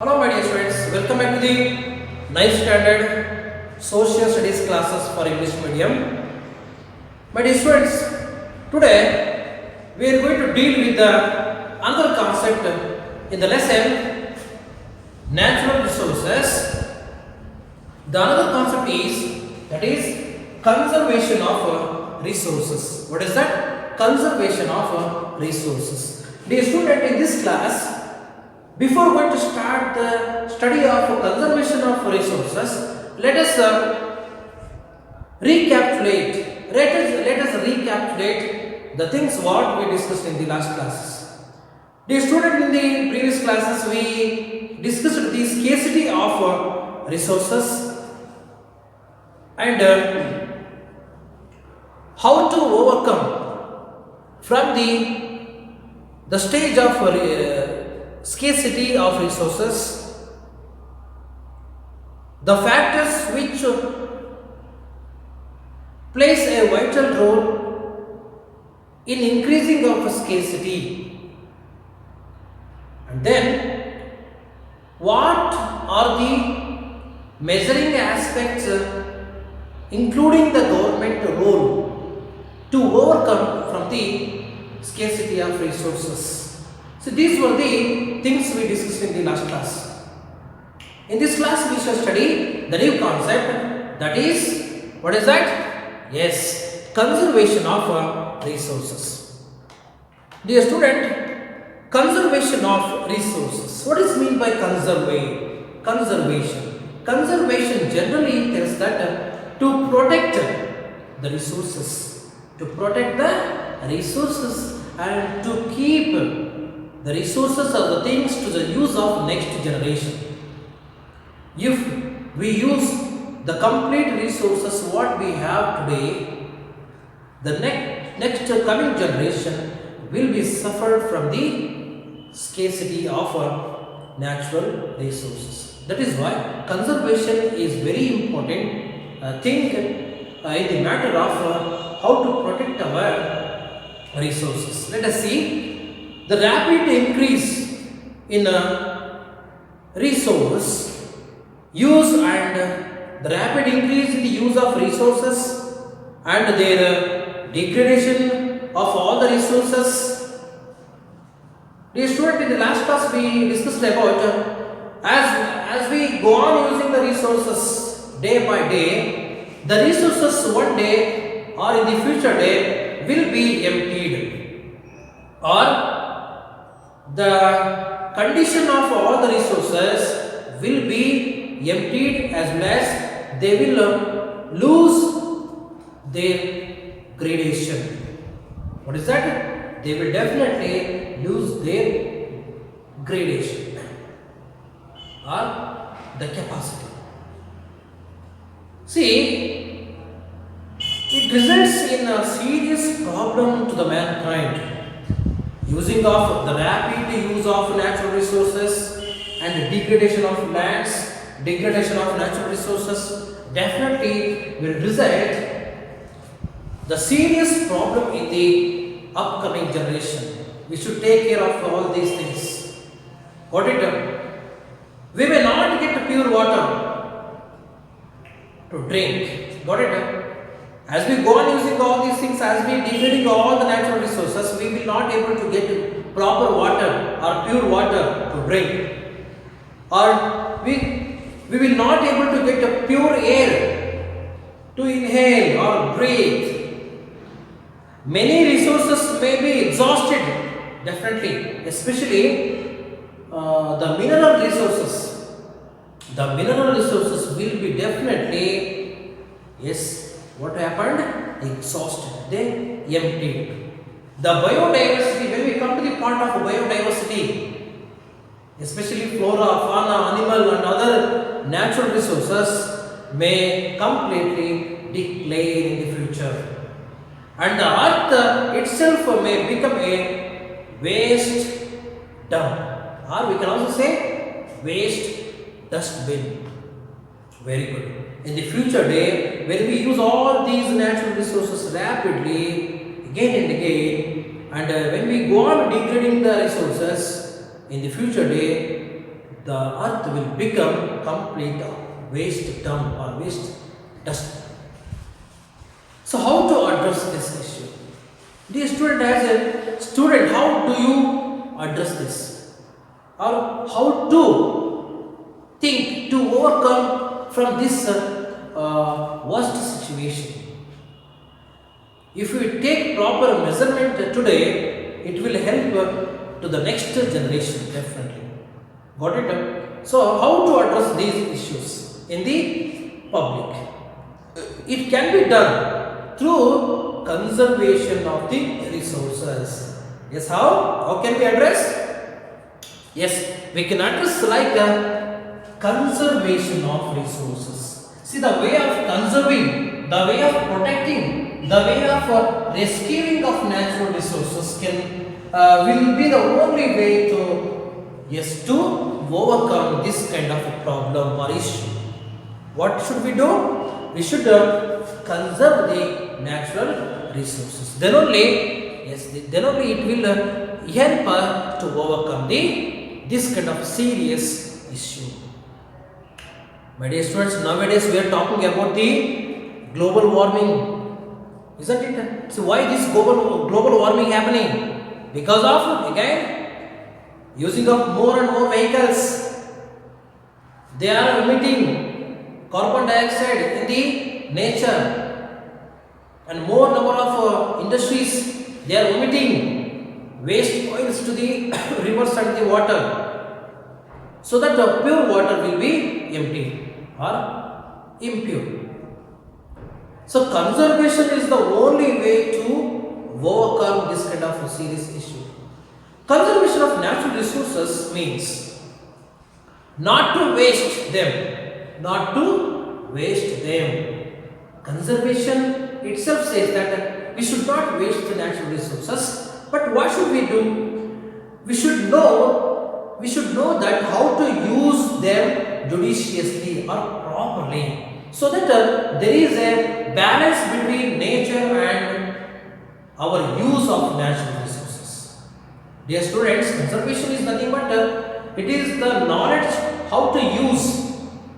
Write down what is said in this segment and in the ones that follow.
Hello my dear students, welcome back to the 9th standard social studies classes for English medium. My dear students, today we are going to deal with another concept in the lesson natural resources. The another concept is conservation of resources. What is that? Conservation of resources. Dear student, in this class, before going to start the study of conservation of resources, let us recapitulate. Let us recapitulate the things what we discussed in the last classes. Dear student, in the previous classes we discussed the scarcity of resources and how to overcome from the stage of scarcity of resources, the factors which plays a vital role in increasing of scarcity, and then what are the measuring aspects including the government role to overcome from the scarcity of resources. So these were the things we discussed in the last class. In this class we shall study the new concept, that is, what is that? Yes, conservation of resources. Dear student, conservation of resources. What is mean by conservation? Conservation generally tells that to protect the resources, and to keep the resources are the things to the use of next generation. If we use the complete resources what we have today, the next coming generation will be suffered from the scarcity of natural resources. That is why conservation is very important thing in the matter of how to protect our resources. Let us see. The rapid increase in resource use and the rapid increase in the use of resources and their degradation of all the resources. Dear student, in the last class we discussed about as we go on using the resources day by day, the resources one day or in the future day will be emptied, or the condition of all the resources will be emptied as well as they will lose their gradation. What is that? They will definitely lose their gradation or the capacity. See, it results in a serious problem to the mankind. Using of the rapid use of natural resources and degradation of lands, degradation of natural resources definitely will result the serious problem in the upcoming generation. We should take care of all these things. Got it? We may not get pure water to drink. Got it? As we go on using all these things, as we degrading all the natural resources, we will not able to get proper water or pure water to drink, or we will not able to get a pure air to inhale or breathe. Many resources may be exhausted, definitely, especially the mineral resources. The mineral resources will be definitely, yes, what happened? Exhausted. They emptied. The biodiversity, when we come to the part of biodiversity, especially flora, fauna, animal and other natural resources may completely decline in the future. And the earth itself may become a waste dump, or we can also say waste dustbin. Very good. In the future day, when we use all these natural resources rapidly, again and again, and when we go on degrading the resources, in the future day, the earth will become complete waste dump or waste dust. So how to address this issue? Dear student, as a student, how do you address this? Or how to think to overcome from this worst situation? If we take proper measurement today, it will help to the next generation definitely. Got it? So how to address these issues in the public? It can be done through conservation of the resources. Yes, how? How can we address? Yes, we can address like a conservation of resources. See, the way of conserving, the way of protecting, the way of rescuing of natural resources will be the only way to to overcome this kind of a problem or issue. What should we do? We should conserve the natural resources. Then only then only it will help us to overcome this kind of serious issue. My dear students, nowadays we are talking about the global warming, isn't it? So why this global warming happening? Because of again using of more and more vehicles. They are emitting carbon dioxide in the nature, and more number of industries, they are emitting waste oils to the rivers and the water, so that the pure water will be empty or impure. So conservation is the only way to overcome this kind of a serious issue. Conservation of natural resources means not to waste them, not to waste them. Conservation itself says that we should not waste the natural resources, but what should we do? We should know that how to use them judiciously or properly, so that there is a balance between nature and our use of natural resources. Dear students, conservation is nothing but it is the knowledge how to use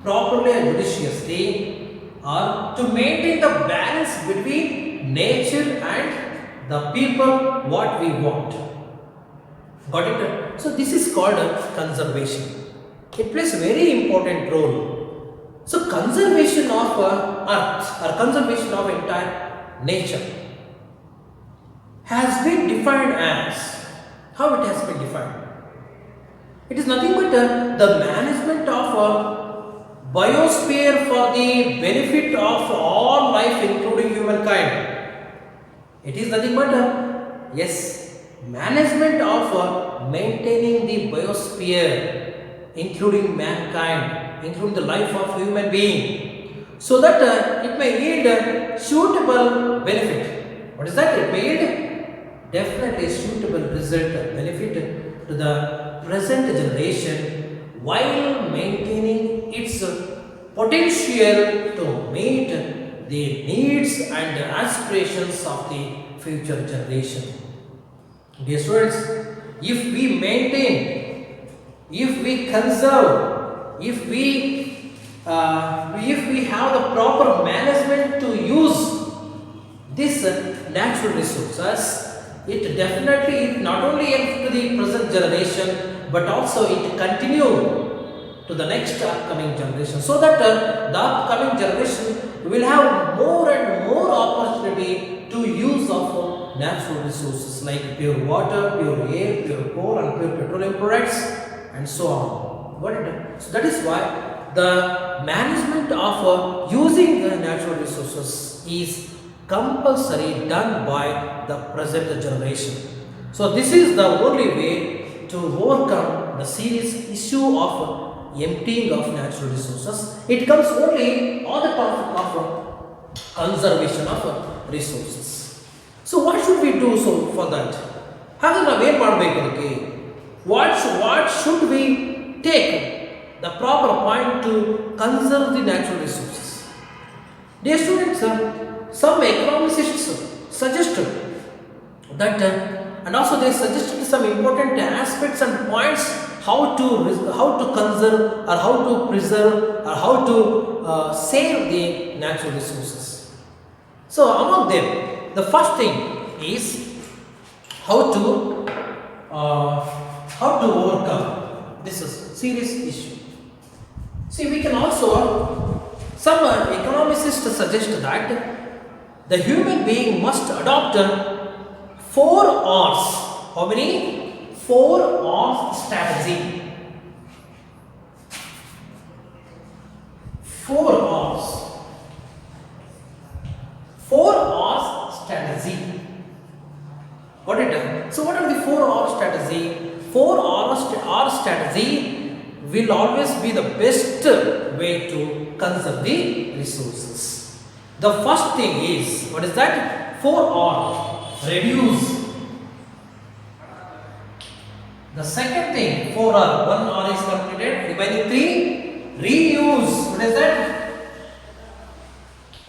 properly and judiciously, or to maintain the balance between nature and the people what we want. Got it? So this is called conservation. It plays a very important role. So conservation of earth or conservation of entire nature has been defined as, how it has been defined? It is nothing but the management of biosphere for the benefit of all life including humankind. It is nothing but management of maintaining the biosphere including mankind, including the life of human being, so that it may yield suitable benefit. What is that? It may yield definitely suitable result, benefit to the present generation, while maintaining its potential to meet the needs and aspirations of the future generation. Dear students, if we maintain, if we conserve, if we have the proper management to use these natural resources, it definitely not only helps to the present generation, but also it continue to the next upcoming generation, so that the upcoming generation will have more and more opportunity to use of natural resources like pure water, pure air, pure coal and pure petroleum products and so on. Got it? So that is why the management of using the natural resources is compulsory done by the present generation. So this is the only way to overcome the serious issue of emptying of natural resources. It comes only on the topic of conservation of resources. So what should we do for that? What should we take the proper point to conserve the natural resources? Dear students, some economists suggested that and also they suggested some important aspects and points how to conserve or how to preserve or how to save the natural resources. So among them, the first thing is how to overcome this is serious issue. See, we can also some economists suggest that the human being must adopt 4 R's. How many? 4 R's strategy. 4 R's. 4 R's strategy. Got it? So, what are the 4 R strategy? 4 R strategy will always be the best way to conserve the resources. The first thing is, what is that? 4 R, reduce. The second thing, 4 R, 1 R is completed, remaining 3, reuse. What is that?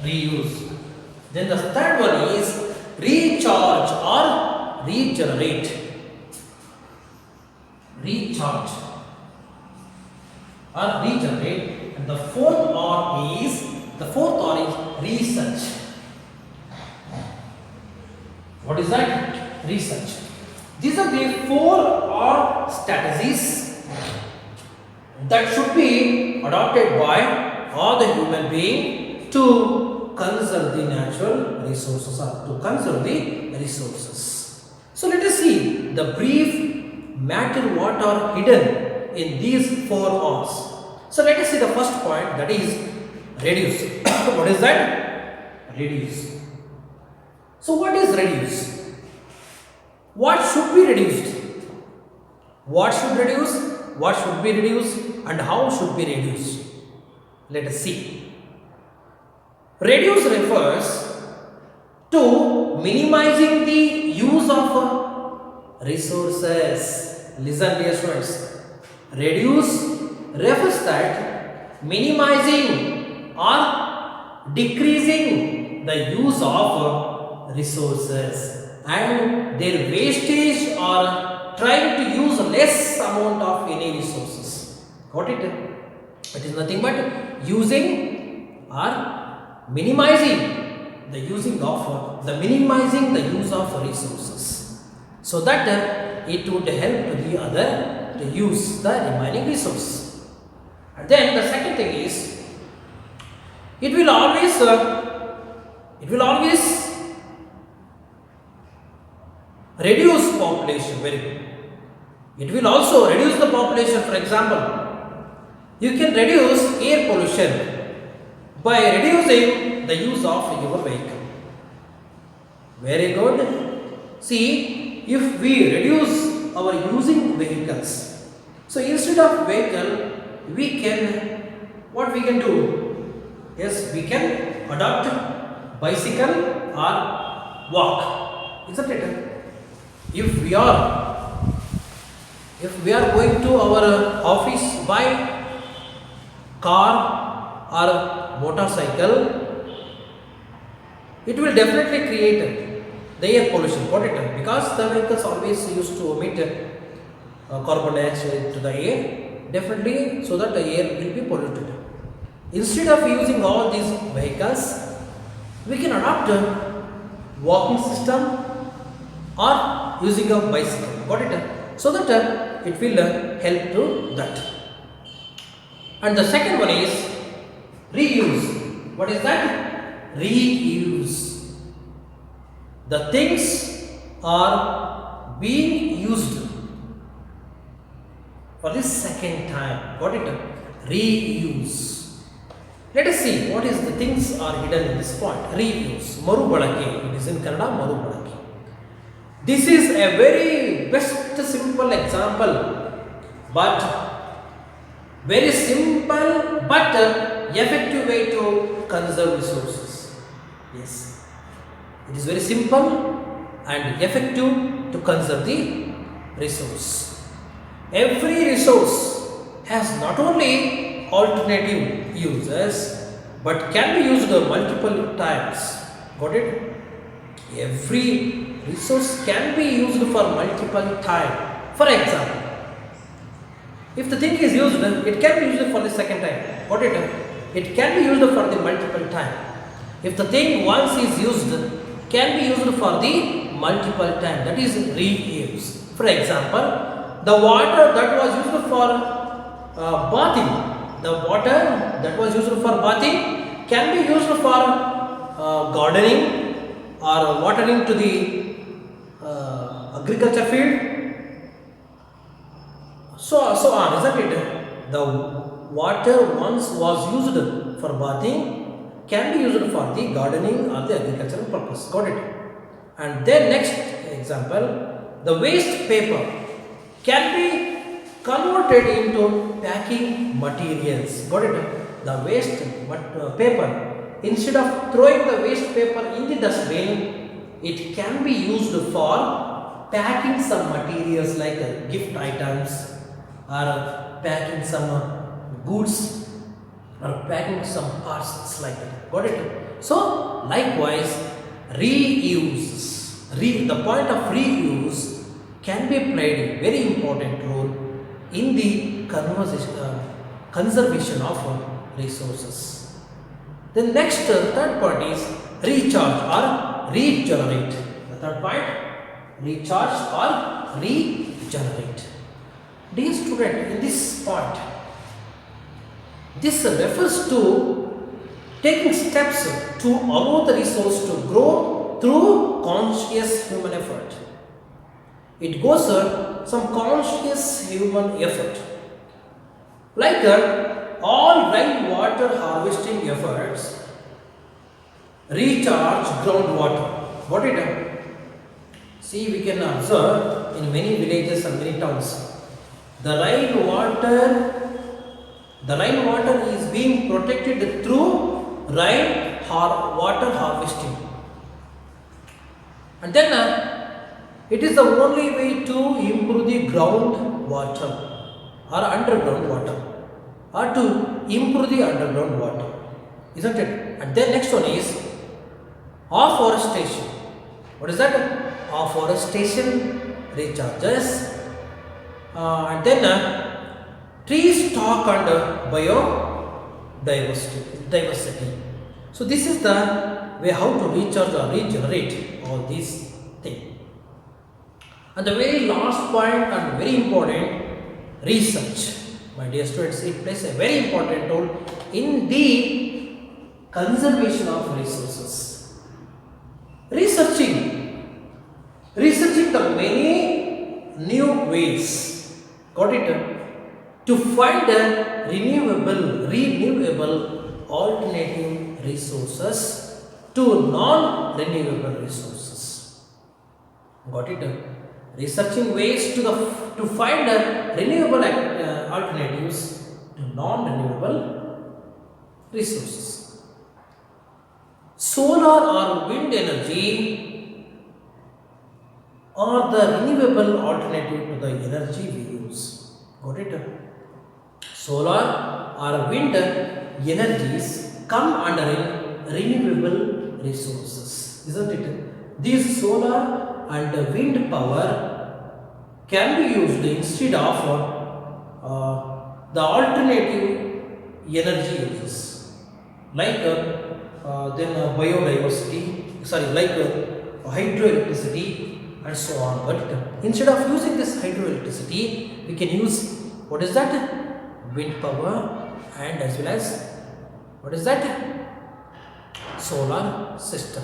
Reuse. Then the third one is recharge or regenerate. Recharge or regenerate. And the fourth R is research. What is that? Research. These are the 4 R strategies that should be adopted by all the human being to conserve the natural resources or to conserve the resources. So let us see the brief matter what are hidden in these 4 R's. So let us see the first point, that is reduce. What is that? Reduce. So what is reduce? What should be reduced? What should reduce? What should be reduced? And how should be reduced? Let us see. Reduce refers to minimizing the use of resources. Listen dear students. Reduce refers that minimizing or decreasing the use of resources and their wastage or trying to use less amount of any resources. Got it? It is nothing but using or minimizing the minimizing the use of resources, so that it would help the other to use the remaining resource. And then the second thing is it will always reduce population. Very good. It will also reduce the population. For example, you can reduce air pollution by reducing the use of your vehicle. Very good. See, if we reduce our using vehicles, so instead of vehicle, what we can do? Yes, we can adopt bicycle or walk. Isn't it? If we are going to our office by car or motorcycle, it will definitely create the air pollution. Got it? Because the vehicles always used to emit carbon dioxide to the air, definitely, so that the air will be polluted. Instead of using all these vehicles, we can adopt a walking system or using a bicycle. Got it? So that it will help to that. And the second one is reuse. What is that? Reuse. The things are being used for the second time. Got it? Reuse. Let us see what is the things are hidden in this point. Reuse. Marubalake. It is in Kannada, Marubalake. This is a very best simple example, but very simple but effective way to conserve resources. Yes, it is very simple and effective to conserve the resource. Every resource has not only alternative uses but can be used multiple times. Got it? Every resource can be used for multiple times. For example, If the thing is used, it can be used for the second time. Got it? It can be used for the multiple time. If the thing once is used, can be used for the multiple time. That is reuse. For example, the water that was used for bathing, the water that was used for bathing can be used for gardening or watering to the agriculture field. So on, isn't it? The water once was used for bathing can be used for the gardening or the agricultural purpose. Got it? And then next example, the waste paper can be converted into packing materials. Got it? The waste paper, instead of throwing the waste paper in the dustbin, it can be used for packing some materials like gift items, or packing some goods, or packing some parcels like that. Got it? So likewise, the point of reuse can be played a very important role in the conservation of resources. The next third point is recharge or regenerate. The third point, recharge or regenerate. Dear student, in this point, this refers to taking steps to allow the resource to grow through conscious human effort. It goes some conscious human effort. Like all rainwater harvesting efforts recharge groundwater. What it? See, we can observe in many villages and many towns, the rainwater is being protected through water harvesting. And then it is the only way to improve the groundwater or underground water, or to improve the underground water, isn't it? And then next one is afforestation. What is that? Afforestation recharges. And then tree stock and biodiversity. So this is the way how to recharge or regenerate all these things. And the very last point and very important, research. My dear students, it plays a very important role in the conservation of resources. Researching the many new ways, got it, to find a renewable alternative resources to non-renewable resources. Got it? Researching ways to find renewable alternatives to non-renewable resources. Solar or wind energy are the renewable alternative to the energy we use. Got it? Solar or wind energies come under renewable resources, isn't it? These solar and wind power can be used instead of the alternative energy uses, like hydroelectricity and so on. But instead of using this hydroelectricity, we can use, what is that? Wind power, and as well as, what is that? Solar system.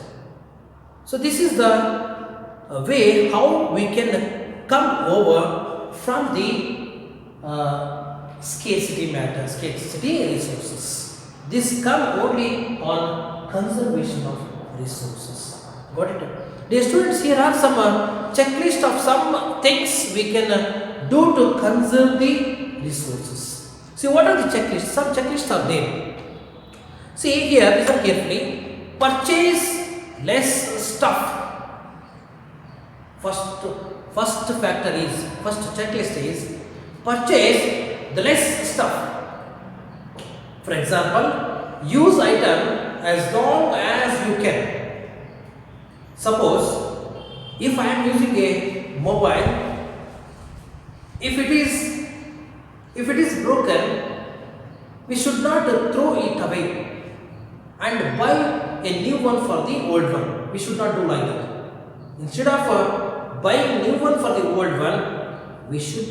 So this is the way how we can come over from the scarcity resources. This come only on conservation of resources. Got it? Dear students, here are some checklist of some things we can do to conserve the resources. See, what are the checklists? Some checklists are there. See here, listen carefully. Purchase less stuff. First checklist is purchase the less stuff. For example, use item as long as you can. Suppose if I am using a mobile, if If it is broken, we should not throw it away and buy a new one for the old one. We should not do like that. Instead of buying new one for the old one, we should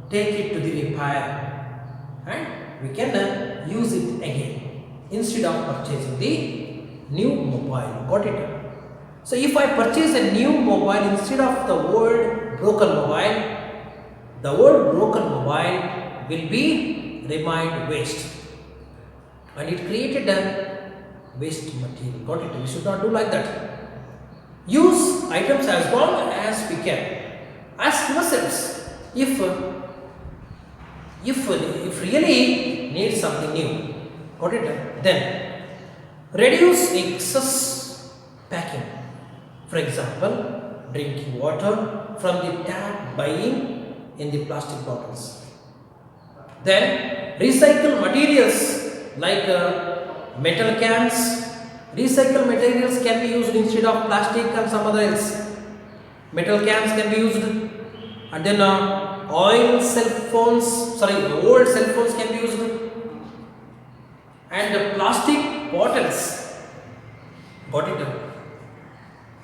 take it to the repair and we can use it again instead of purchasing the new mobile. Got it? So if I purchase a new mobile instead of the old broken mobile, the old broken mobile will be remained waste and it created a waste material. Got it? We should not do like that. Use items as long as we can. Ask yourselves if really need something new. Got it? Then reduce excess packing. For example, drinking water from the tap, buying in the plastic bottles. Then recycle materials like metal cans. Recycled materials can be used instead of plastic and some other else. Metal cans can be used, and then old cell phones can be used, and plastic bottles. Got it?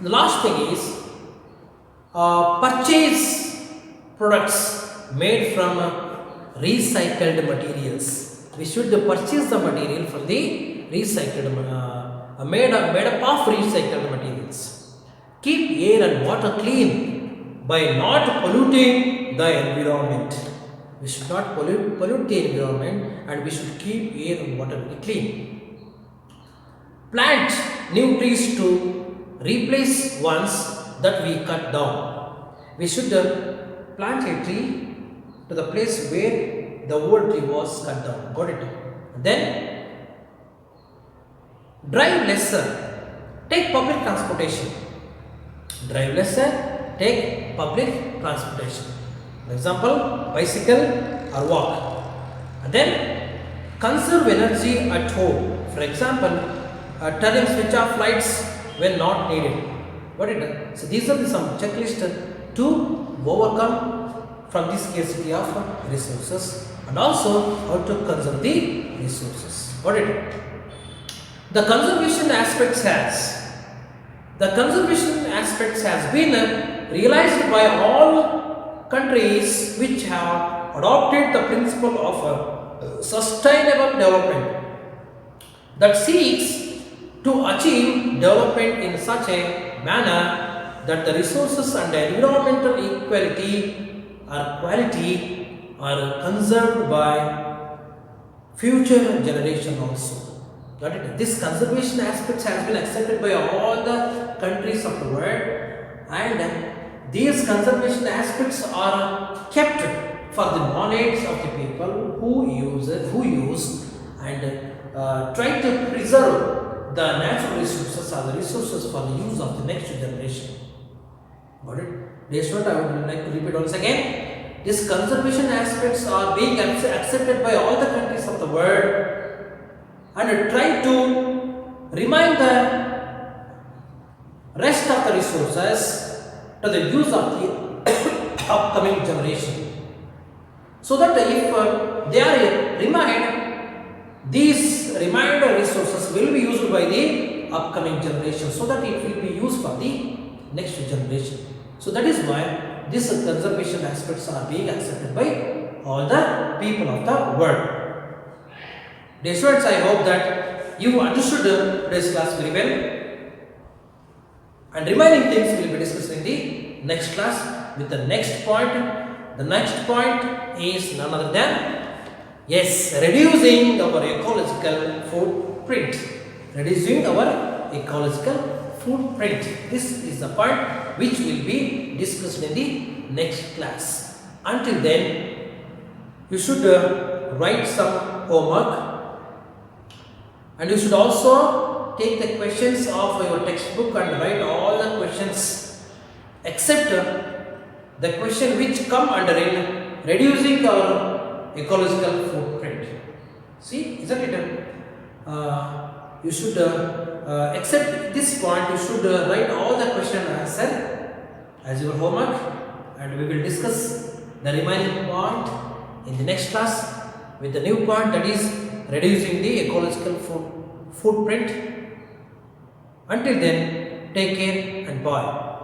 The last thing is purchase products made from recycled materials. We should purchase the material from the recycled made up of recycled materials. Keep air and water clean by not polluting the environment. We should not pollute the environment and we should keep air and water very clean. Plant new trees to replace ones that we cut down. We should plant a tree to the place where the old tree was cut down. Got it? Then drive lesser, take public transportation. Drive lesser, take public transportation. For example, bicycle or walk. And then conserve energy at home. For example, turning switch off lights when not needed. What it does? So these are some checklists to overcome from the scarcity of resources and also how to conserve the resources. Got it? The conservation aspects has been realized by all countries which have adopted the principle of sustainable development that seeks to achieve development in such a manner that the resources and environmental equality or quality are conserved by future generation also. Got it? This conservation aspect has been accepted by all the countries of the world, and these conservation aspects are kept for the knowledge of the people who use and try to preserve the natural resources or the resources for the use of the next generation. Got it? Dear student, I would like to repeat once again. These conservation aspects are being accepted by all the countries of the world and try to remind the rest of the resources to the use of the upcoming generation. So that if they are these reminder resources will be used by the upcoming generation, so that it will be used for the next generation. So that is why these conservation aspects are being accepted by all the people of the world. Dear students, I hope that you understood today's class very well, and remaining things will be discussed in the next class with the next point. The next point is none other than reducing our ecological footprint. Reducing our ecological footprint. This is the point which will be discussed in the next class. Until then, you should write some homework. And you should also take the questions of your textbook and write all the questions except the question which come under in reducing our ecological footprint. See, isn't it? You should except this point, you should write all the question and answer as your homework, and we will discuss the remaining point in the next class with the new point, that is reducing the ecological footprint. Until then, take care and bye.